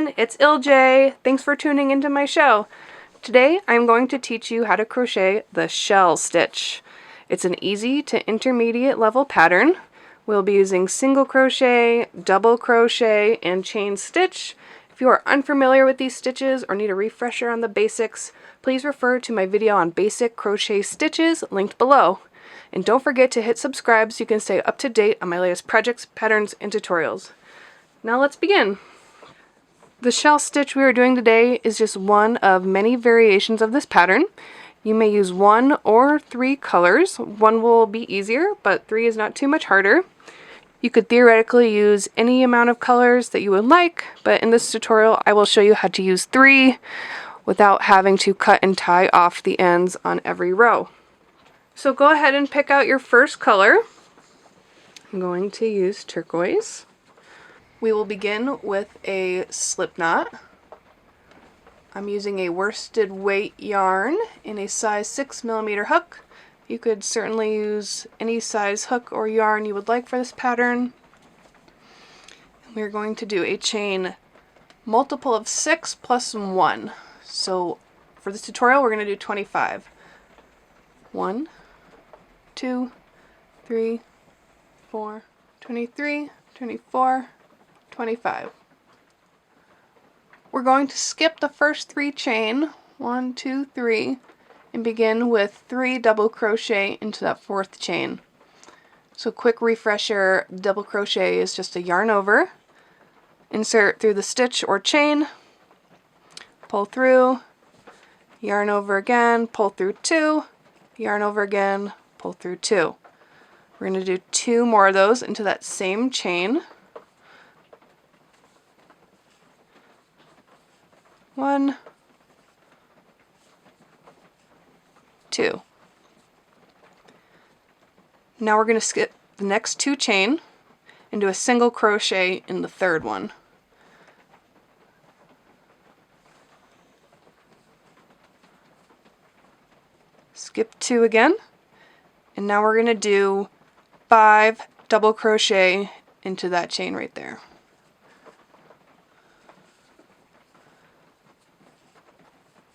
everyone, it's Ilj. Thanks for tuning into my show. Today I'm going to teach you how to crochet the shell stitch. It's an easy to intermediate level pattern. We'll be using single crochet, double crochet, and chain stitch. If you are unfamiliar with these stitches or need a refresher on the basics, please refer to my video on basic crochet stitches linked below. And don't forget to hit subscribe so you can stay up to date on my latest projects, patterns, and tutorials. Now let's begin. The shell stitch we are doing today is just one of many variations of this pattern. You may use 1 or 3 colors. 1 will be easier, but 3 is not too much harder. You could theoretically use any amount of colors that you would like, but in this tutorial I will show you how to use 3 without having to cut and tie off the ends on every row. So go ahead and pick out your first color. I'm going to use turquoise. We will begin with a slip knot. I'm using a worsted weight yarn in a size 6mm hook. You could certainly use any size hook or yarn you would like for this pattern. We're going to do a chain multiple of 6 plus 1. So for this tutorial we're going to do 25. 1, 2, 3, 4, 23, 24, 25. We're going to skip the first 3 chain, 1, 2, 3, and begin with 3 double crochet into that 4th chain. So quick refresher, double crochet is just a yarn over, insert through the stitch or chain, pull through, yarn over again, pull through 2, yarn over again, pull through 2. We're going to do 2 more of those into that same chain. 1, 2. Now we're going to skip the next 2 chain and do a single crochet in the 3rd one. Skip 2 again, and now we're going to do 5 double crochet into that chain right there.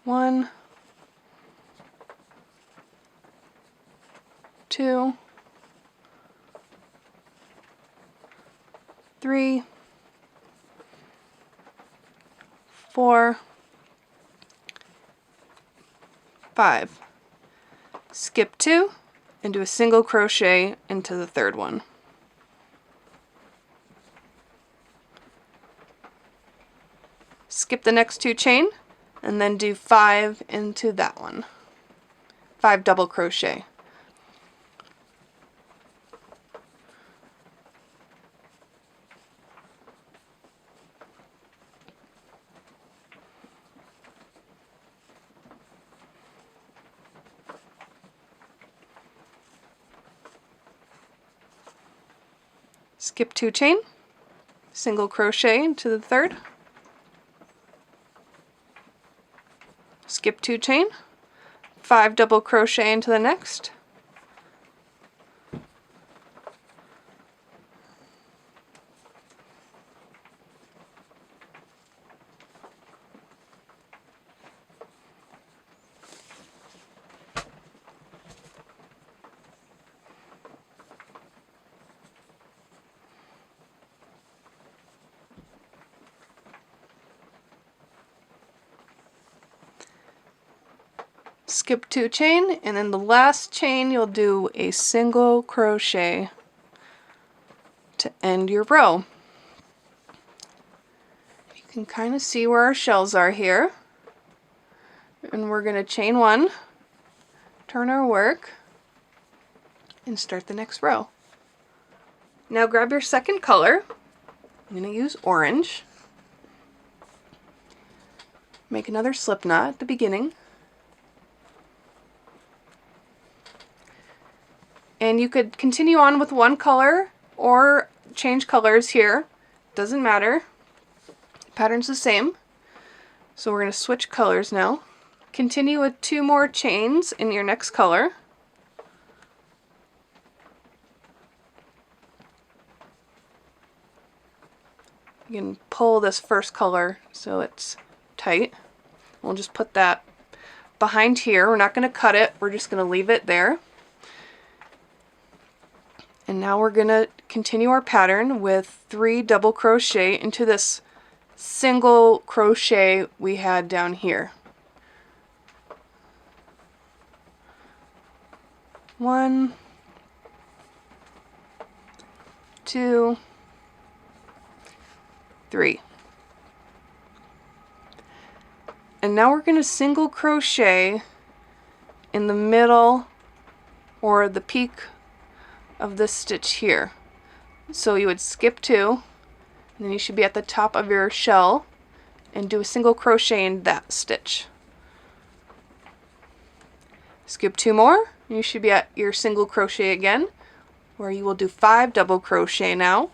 1, 2, 3, 4, 5. Skip 2 and do a single crochet into the 3rd one. Skip the next 2 chain and then do 5 into that one. 5 double crochet. Skip 2 chain, single crochet into the 3rd. Skip 2 chain, 5 double crochet into the next. Skip 2 chain, and in the last chain you'll do a single crochet to end your row. You can kind of see where our shells are here, and we're going to chain 1, turn our work, and start the next row. Now grab your second color. I'm going to use orange. Make another slip knot at the beginning. And you could continue on with one color or change colors here. Doesn't matter. The pattern's the same. So we're going to switch colors now. Continue with 2 more chains in your next color. You can pull this first color so it's tight. We'll just put that behind here. We're not going to cut it, we're just going to leave it there. And now we're going to continue our pattern with 3 double crochet into this single crochet we had down here. 1, 2, 3. And now we're going to single crochet in the middle or the peak of this stitch here. So you would skip 2, and then you should be at the top of your shell and do a single crochet in that stitch. Skip 2 more, and you should be at your single crochet again, where you will do 5 double crochet now.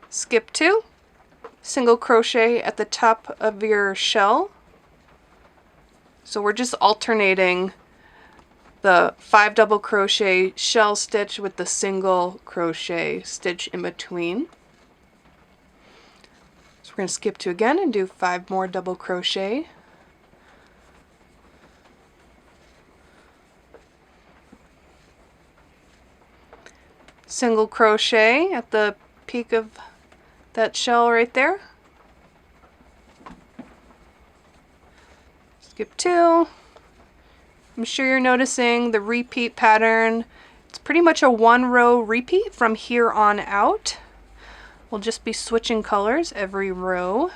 Skip 2, single crochet at the top of your shell. So we're just alternating the 5 double crochet shell stitch with the single crochet stitch in between. So we're going to skip 2 again and do 5 more double crochet. Single crochet at the peak of that shell right there. Skip 2. I'm sure you're noticing the repeat pattern. It's pretty much a 1-row repeat from here on out. We'll just be switching colors every row.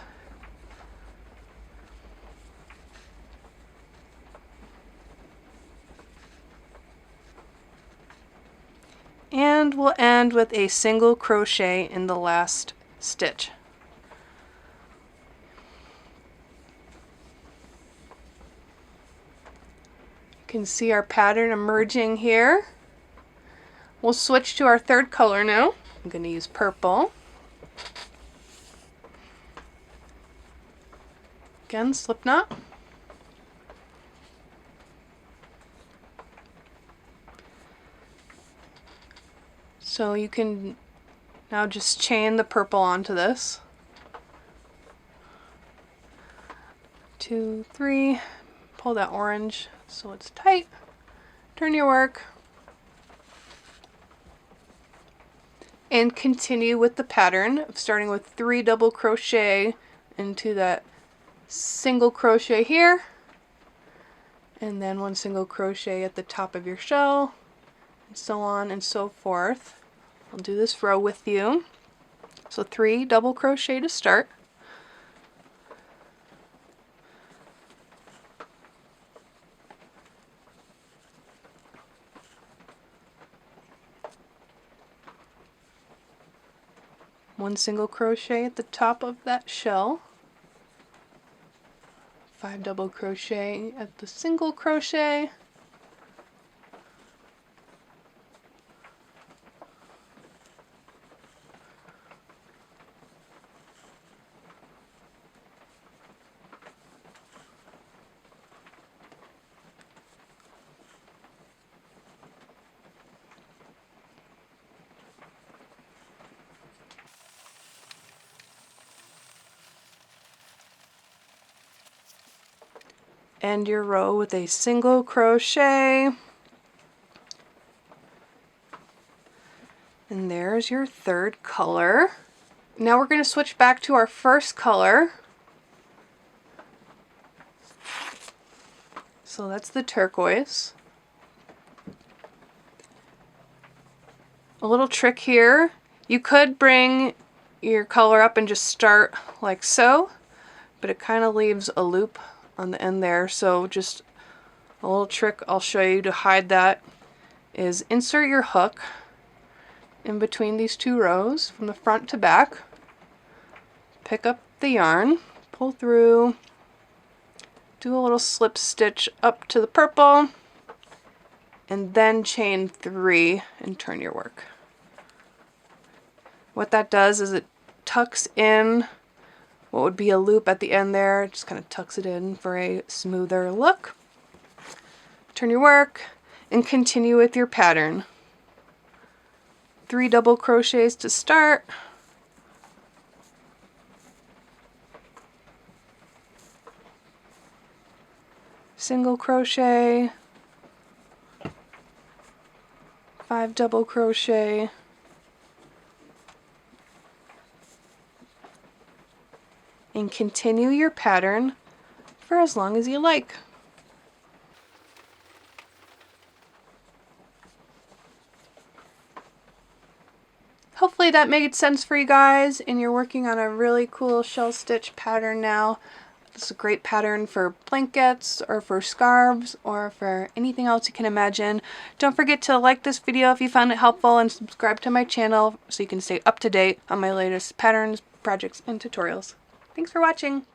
And we'll end with a single crochet in the last stitch. You can see our pattern emerging here. We'll switch to our third color now. I'm going to use purple. Again, slip knot. So you can now just chain the purple onto this. 2, 3, pull that orange so it's tight. Turn your work. And continue with the pattern of starting with 3 double crochet into that single crochet here, and then 1 single crochet at the top of your shell, and so on and so forth. I'll do this row with you. So 3 double crochet to start. One single crochet at the top of that shell. 5 double crochet at the single crochet. End your row with a single crochet, and there's your third color. Now we're going to switch back to our first color. So that's the turquoise. A little trick here, you could bring your color up and just start like so, but it kind of leaves a loop on the end there. So just a little trick I'll show you to hide that is insert your hook in between these 2 rows from the front to back, pick up the yarn, pull through, do a little slip stitch up to the purple, and then chain 3 and turn your work. What that does is it tucks in what would be a loop at the end there. It just kind of tucks it in for a smoother look. Turn your work and continue with your pattern. 3 double crochets to start. Single crochet, 5 double crochet, and continue your pattern for as long as you like. Hopefully that made sense for you guys, and you're working on a really cool shell stitch pattern now. It's a great pattern for blankets or for scarves or for anything else you can imagine. Don't forget to like this video if you found it helpful and subscribe to my channel so you can stay up to date on my latest patterns, projects, and tutorials. Thanks for watching.